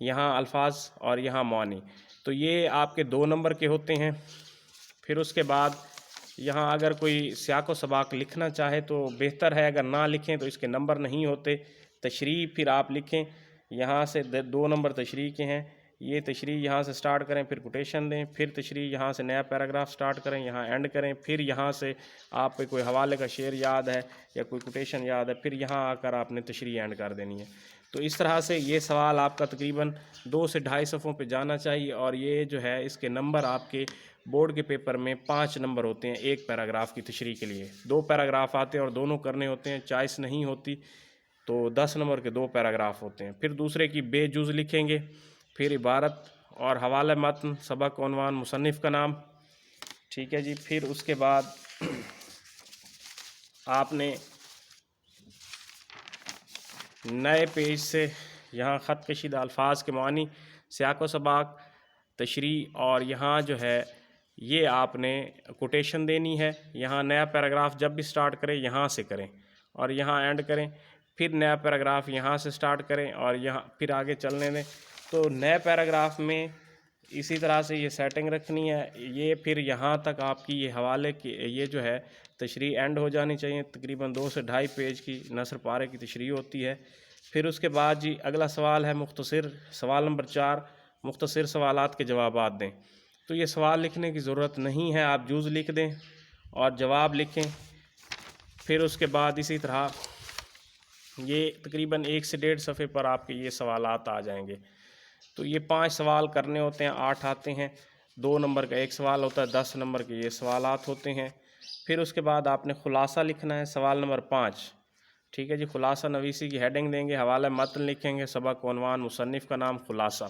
یہاں الفاظ اور یہاں معانی، تو یہ آپ کے 2 نمبر کے ہوتے ہیں۔ پھر اس کے بعد یہاں اگر کوئی سیاق و سباق لکھنا چاہے تو بہتر ہے، اگر نہ لکھیں تو اس کے نمبر نہیں ہوتے۔ تشریح پھر آپ لکھیں، یہاں سے 2 نمبر تشریح کے ہیں، یہ تشریح یہاں سے سٹارٹ کریں، پھر کوٹیشن دیں، پھر تشریح یہاں سے نیا پیراگراف سٹارٹ کریں، یہاں اینڈ کریں، پھر یہاں سے آپ کو کوئی حوالے کا شعر یاد ہے یا کوئی کوٹیشن یاد ہے، پھر یہاں آ کر آپ نے تشریح اینڈ کر دینی ہے۔ تو اس طرح سے یہ سوال آپ کا تقریباً 2 سے 2.5 صفحوں پہ جانا چاہیے، اور یہ جو ہے اس کے نمبر آپ کے بورڈ کے پیپر میں 5 نمبر ہوتے ہیں ایک پیراگراف کی تشریح کے لیے۔ 2 پیراگراف آتے ہیں اور دونوں کرنے ہوتے ہیں، چوائس نہیں ہوتی، تو 10 نمبر کے 2 پیراگراف ہوتے ہیں۔ پھر دوسرے کی بے جز لکھیں گے، پھر عبارت اور حوالہ متن، سبق، عنوان، مصنف کا نام، ٹھیک ہے جی۔ پھر اس کے بعد آپ نے نئے پیج سے یہاں خط کشیدہ الفاظ کے معنی، سیاق و سباق، تشریح، اور یہاں جو ہے یہ آپ نے کوٹیشن دینی ہے۔ یہاں نیا پیراگراف جب بھی سٹارٹ کریں یہاں سے کریں اور یہاں اینڈ کریں، پھر نیا پیراگراف یہاں سے سٹارٹ کریں اور یہاں پھر آگے چلنے دیں۔ تو نئے پیراگراف میں اسی طرح سے یہ سیٹنگ رکھنی ہے، یہ پھر یہاں تک آپ کی یہ حوالے کی یہ جو ہے تشریح اینڈ ہو جانی چاہیے۔ تقریباً 2 سے 2.5 پیج کی نثر پارے کی تشریح ہوتی ہے۔ پھر اس کے بعد جی اگلا سوال ہے مختصر، سوال نمبر 4، مختصر سوالات کے جوابات دیں۔ تو یہ سوال لکھنے کی ضرورت نہیں ہے، آپ جوز لکھ دیں اور جواب لکھیں۔ پھر اس کے بعد اسی طرح یہ تقریباً 1 سے 1.5 صفحے پر آپ کے یہ سوالات آ جائیں گے۔ تو یہ 5 سوال کرنے ہوتے ہیں، 8 آتے ہیں، 2 نمبر کا 1 سوال ہوتا ہے، 10 نمبر کے یہ سوالات ہوتے ہیں۔ پھر اس کے بعد آپ نے خلاصہ لکھنا ہے، سوال نمبر 5، ٹھیک ہے جی۔ خلاصہ نویسی کی ہیڈنگ دیں گے، حوالہ متن لکھیں گے، سبق، عنوان، مصنف کا نام، خلاصہ،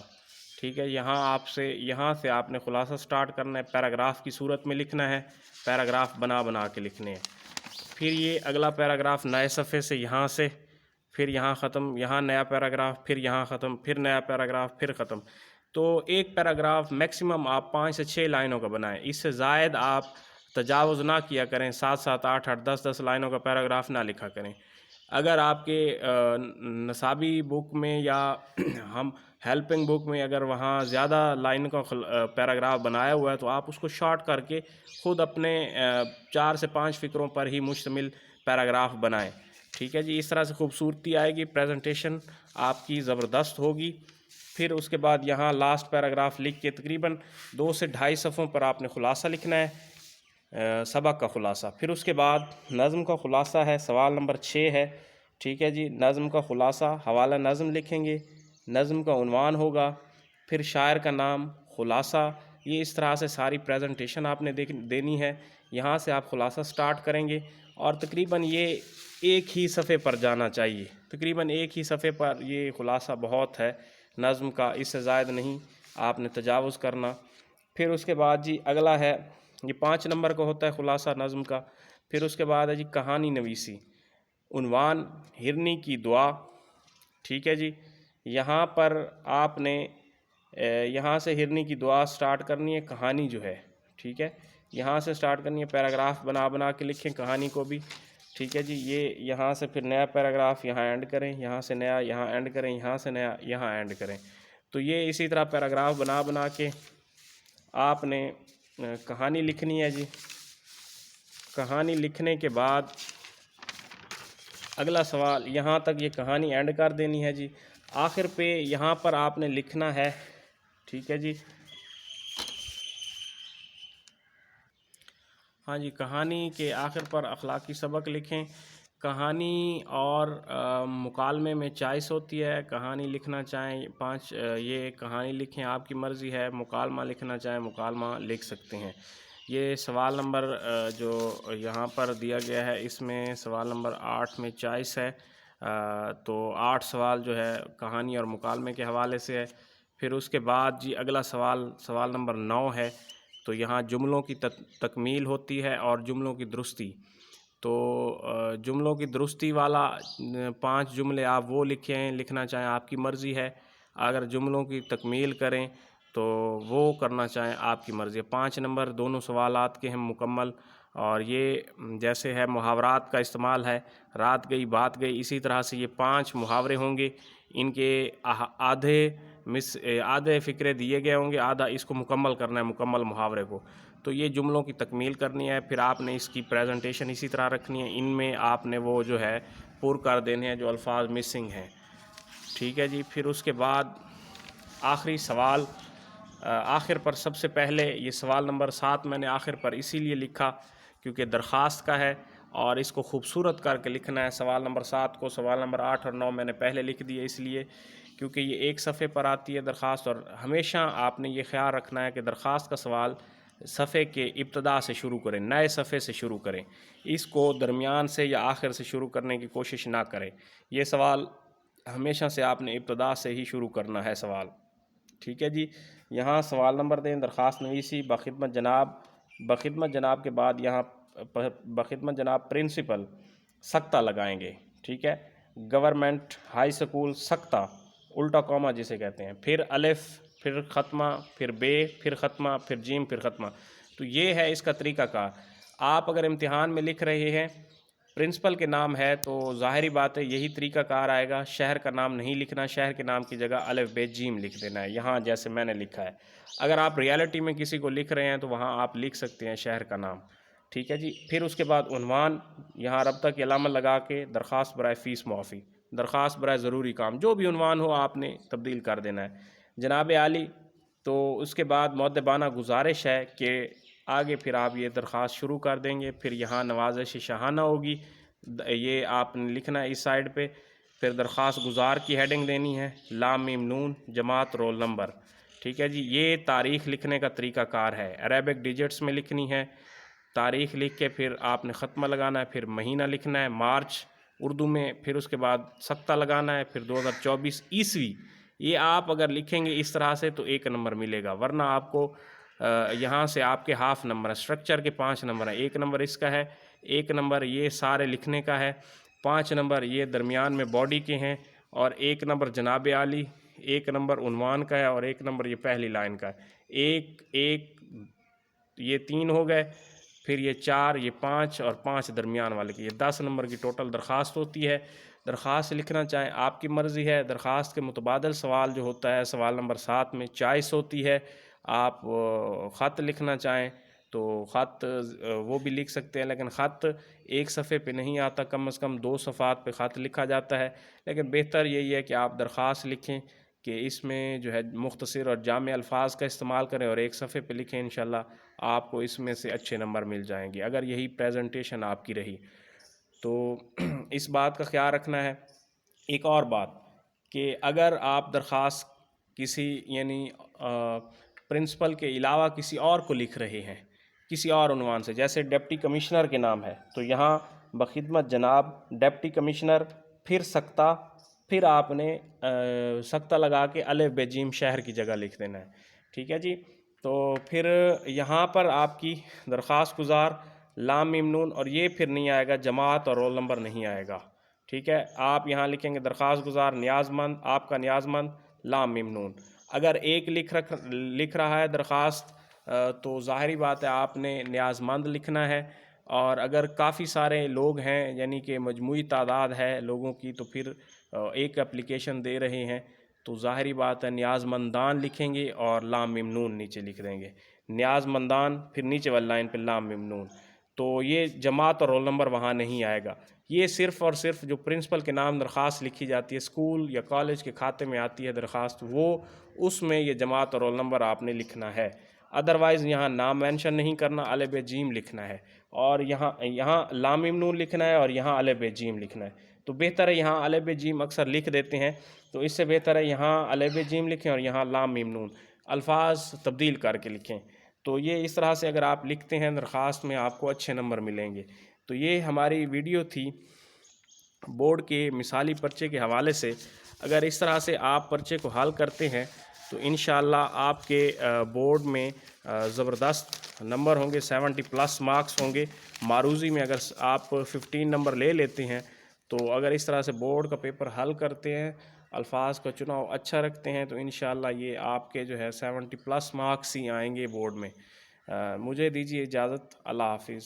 ٹھیک ہے۔ یہاں سے آپ نے خلاصہ سٹارٹ کرنا ہے، پیراگراف کی صورت میں لکھنا ہے، پیراگراف بنا کے لکھنے ہیں۔ پھر یہ اگلا پیراگراف نئے صفحے سے یہاں سے، پھر یہاں ختم، یہاں نیا پیراگراف، پھر یہاں ختم، پھر نیا پیراگراف، پھر ختم۔ تو ایک پیراگراف میکسیمم آپ 5 سے 6 لائنوں کا بنائیں، اس سے زائد آپ تجاوز نہ کیا کریں، 7 8 10 لائنوں کا پیراگراف نہ لکھا کریں۔ اگر آپ کے نصابی بک میں یا ہم ہیلپنگ بک میں اگر وہاں زیادہ لائن کا پیراگراف بنایا ہوا ہے تو آپ اس کو شارٹ کر کے خود اپنے 4 سے 5 فقروں پر ہی مشتمل پیراگراف بنائیں، ٹھیک ہے جی۔ اس طرح سے خوبصورتی آئے گی، پریزنٹیشن آپ کی زبردست ہوگی۔ پھر اس کے بعد یہاں لاسٹ پیراگراف لکھ کے تقریباً 2 سے 2.5 صفحوں پر آپ نے خلاصہ لکھنا ہے، سبق کا خلاصہ۔ پھر اس کے بعد نظم کا خلاصہ ہے، سوال نمبر 6 ہے، ٹھیک ہے جی۔ نظم کا خلاصہ، حوالہ نظم لکھیں گے، نظم کا عنوان ہوگا، پھر شاعر کا نام، خلاصہ۔ یہ اس طرح سے ساری پریزنٹیشن آپ نے دینی ہے۔ یہاں سے آپ خلاصہ سٹارٹ کریں گے اور تقریباً یہ ایک ہی صفحے پر جانا چاہیے، تقریباً ایک ہی صفحے پر یہ خلاصہ بہت ہے نظم کا، اس سے زائد نہیں آپ نے تجاوز کرنا۔ پھر اس کے بعد جی اگلا ہے، یہ 5 نمبر کا ہوتا ہے خلاصہ نظم کا۔ پھر اس کے بعد ہے جی کہانی نویسی، عنوان ہرنی کی دعا، ٹھیک ہے جی۔ یہاں پر آپ نے یہاں سے ہرنی کی دعا سٹارٹ کرنی ہے، کہانی جو ہے، ٹھیک ہے، یہاں سے سٹارٹ کرنی ہے، پیراگراف بنا کے لکھیں کہانی کو بھی، ٹھیک ہے جی۔ یہ یہاں سے پھر نیا پیراگراف یہاں اینڈ کریں، یہاں سے نیا یہاں اینڈ کریں، یہاں سے نیا یہاں اینڈ کریں۔ تو یہ اسی طرح پیراگراف بنا کے آپ نے کہانی لکھنی ہے جی۔ کہانی لکھنے کے بعد اگلا سوال، یہاں تک یہ کہانی اینڈ کر دینی ہے جی۔ آخر پہ یہاں پر آپ نے لکھنا ہے، ٹھیک ہے جی، ہاں جی، کہانی کے آخر پر اخلاقی سبق لکھیں۔ کہانی اور مکالمے میں چوائس ہوتی ہے، کہانی لکھنا چاہیں 5 یہ کہانی لکھیں، آپ کی مرضی ہے، مکالمہ لکھنا چاہیں مکالمہ لکھ سکتے ہیں۔ یہ سوال نمبر جو یہاں پر دیا گیا ہے اس میں سوال نمبر 8 میں چوائس ہے، تو 8 سوال جو ہے کہانی اور مکالمے کے حوالے سے ہے۔ پھر اس کے بعد جی اگلا سوال نمبر 9 ہے، تو یہاں جملوں کی تکمیل ہوتی ہے اور جملوں کی درستی۔ تو جملوں کی درستی والا 5 جملے آپ وہ لکھنا چاہیں آپ کی مرضی ہے، اگر جملوں کی تکمیل کریں تو وہ کرنا چاہیں آپ کی مرضی ہے۔ 5 نمبر دونوں سوالات کے ہیں مکمل، اور یہ جیسے ہے محاورات کا استعمال ہے، رات گئی بات گئی، اسی طرح سے یہ 5 محاورے ہوں گے، ان کے آدھے آدھے فقرے دیے گئے ہوں گے، آدھا اس کو مکمل کرنا ہے، مکمل محاورے کو. تو یہ جملوں کی تکمیل کرنی ہے. پھر آپ نے اس کی پریزنٹیشن اسی طرح رکھنی ہے. ان میں آپ نے وہ جو ہے پر کر دینے ہیں جو الفاظ مسنگ ہیں. ٹھیک ہے جی. پھر اس کے بعد آخری سوال آخر پر سب سے پہلے یہ سوال نمبر 7 میں نے آخر پر اسی لیے لکھا کیونکہ درخواست کا ہے اور اس کو خوبصورت کر کے لکھنا ہے. سوال نمبر 7 کو سوال نمبر 8 اور 9 میں نے پہلے لکھ دیے اس لیے کیونکہ یہ ایک صفحے پر آتی ہے درخواست. اور ہمیشہ آپ نے یہ خیال رکھنا ہے کہ درخواست کا سوال صفحے کے ابتدا سے شروع کریں، نئے صفحے سے شروع کریں. اس کو درمیان سے یا آخر سے شروع کرنے کی کوشش نہ کریں. یہ سوال ہمیشہ سے آپ نے ابتدا سے ہی شروع کرنا ہے سوال. ٹھیک ہے جی. یہاں سوال نمبر دیں درخواست نویسی بخدمت جناب. بخدمت جناب کے بعد یہاں بخدمت جناب پرنسپل سکتہ لگائیں گے. ٹھیک ہے. گورنمنٹ ہائی سکول سکتہ الٹا کوما جسے کہتے ہیں. پھر الف، پھر ختمہ، پھر بے، پھر ختمہ، پھر جیم، پھر ختمہ. تو یہ ہے اس کا طریقہ کار. آپ اگر امتحان میں لکھ رہے ہیں پرنسپل کے نام ہے تو ظاہری بات ہے یہی طریقہ کار آئے گا. شہر کا نام نہیں لکھنا، شہر کے نام کی جگہ الف بے جیم لکھ دینا ہے یہاں جیسے میں نے لکھا ہے. اگر آپ ریالٹی میں کسی کو لکھ رہے ہیں تو وہاں آپ لکھ سکتے ہیں شہر کا نام. ٹھیک ہے جی. پھر اس کے بعد عنوان یہاں رابطہ کی علامت لگا کے درخواست برائے فیس معافی، درخواست برائے ضروری کام، جو بھی عنوان ہو آپ نے تبدیل کر دینا ہے. جناب عالی تو اس کے بعد مؤدبانہ گزارش ہے کہ آگے پھر آپ یہ درخواست شروع کر دیں گے. پھر یہاں نوازش شاہانہ ہوگی، یہ آپ نے لکھنا ہے اس سائڈ پہ. پھر درخواست گزار کی ہیڈنگ دینی ہے لام میم نون جماعت رول نمبر. ٹھیک ہے جی. یہ تاریخ لکھنے کا طریقہ کار ہے. عربک ڈیجٹس میں لکھنی ہے تاریخ لکھ کے پھر آپ نے ختمہ لگانا ہے. پھر مہینہ لکھنا ہے مارچ اردو میں. پھر اس کے بعد سکتہ لگانا ہے. پھر 2024 عیسوی. یہ آپ اگر لکھیں گے اس طرح سے تو 1 نمبر ملے گا، ورنہ آپ کو یہاں سے آپ کے ہاف نمبر ہے. اسٹرکچر کے 5 نمبر ہیں. 1 نمبر اس کا ہے، 1 نمبر یہ سارے لکھنے کا ہے، 5 نمبر یہ درمیان میں باڈی کے ہیں، اور 1 نمبر جناب عالی، 1 نمبر عنوان کا ہے، اور 1 نمبر یہ پہلی لائن کا ہے. 1 یہ 3 ہو گئے، پھر یہ 4 یہ 5 اور 5 درمیان والے کی. یہ 10 نمبر کی ٹوٹل درخواست ہوتی ہے. درخواست لکھنا چاہیں آپ کی مرضی ہے. درخواست کے متبادل سوال جو ہوتا ہے سوال نمبر 7 میں چوائس ہوتی ہے. آپ خط لکھنا چاہیں تو خط وہ بھی لکھ سکتے ہیں، لیکن خط ایک صفحے پہ نہیں آتا، کم از کم 2 صفحات پہ خط لکھا جاتا ہے. لیکن بہتر یہی ہے کہ آپ درخواست لکھیں کہ اس میں جو ہے مختصر اور جامع الفاظ کا استعمال کریں اور ایک صفحے پہ لکھیں. انشاءاللہ آپ کو اس میں سے اچھے نمبر مل جائیں گے اگر یہی پریزنٹیشن آپ کی رہی تو. اس بات کا خیال رکھنا ہے. ایک اور بات کہ اگر آپ درخواست کسی یعنی پرنسپل کے علاوہ کسی اور کو لکھ رہے ہیں کسی اور عنوان سے، جیسے ڈپٹی کمشنر کے نام ہے تو یہاں بخدمت جناب ڈپٹی کمشنر پھر سکتہ، پھر آپ نے سکتہ لگا کے الف بے جیم شہر کی جگہ لکھ دینا ہے. ٹھیک ہے جی. تو پھر یہاں پر آپ کی درخواست گزار لام میم نون، اور یہ پھر نہیں آئے گا جماعت اور رول نمبر نہیں آئے گا. ٹھیک ہے. آپ یہاں لکھیں گے درخواست گزار نیاز مند، آپ کا نیاز مند لام میم نون. اگر ایک لکھ رہا ہے درخواست تو ظاہری بات ہے آپ نے نیاز مند لکھنا ہے. اور اگر کافی سارے لوگ ہیں یعنی کہ مجموعی تعداد ہے لوگوں کی تو پھر ایک اپلیکیشن دے رہے ہیں تو ظاہری بات ہے نیاز مندان لکھیں گے اور لام میم نون نیچے لکھ دیں گے. نیاز مندان پھر نیچے والی لائن پہ لام میم نون. تو یہ جماعت اور رول نمبر وہاں نہیں آئے گا. یہ صرف اور صرف جو پرنسپل کے نام درخواست لکھی جاتی ہے اسکول یا کالج کے کھاتے میں آتی ہے درخواست، وہ اس میں یہ جماعت اور رول نمبر آپ نے لکھنا ہے. ادروائز یہاں نام مینشن نہیں کرنا، الف بے جیم لکھنا ہے. اور یہاں لام میم نون لکھنا ہے اور یہاں الف بے جیم لکھنا ہے. تو بہتر ہے یہاں الف بے جیم اکثر لکھ دیتے ہیں تو اس سے بہتر ہے یہاں الف بے جیم لکھیں اور یہاں لام میم نون الفاظ تبدیل کر کے لکھیں. تو یہ اس طرح سے اگر آپ لکھتے ہیں درخواست میں آپ کو اچھے نمبر ملیں گے. تو یہ ہماری ویڈیو تھی بورڈ کے مثالی پرچے کے حوالے سے. اگر اس طرح سے آپ پرچے کو حل کرتے ہیں تو انشاءاللہ آپ کے بورڈ میں زبردست نمبر ہوں گے، 70+ مارکس ہوں گے. معروضی میں اگر آپ 15 نمبر لے لیتے ہیں تو اگر اس طرح سے بورڈ کا پیپر حل کرتے ہیں، الفاظ کا چناؤ اچھا رکھتے ہیں تو انشاءاللہ یہ آپ کے جو ہے 70+ مارکس ہی آئیں گے بورڈ میں. مجھے دیجیے اجازت. اللہ حافظ.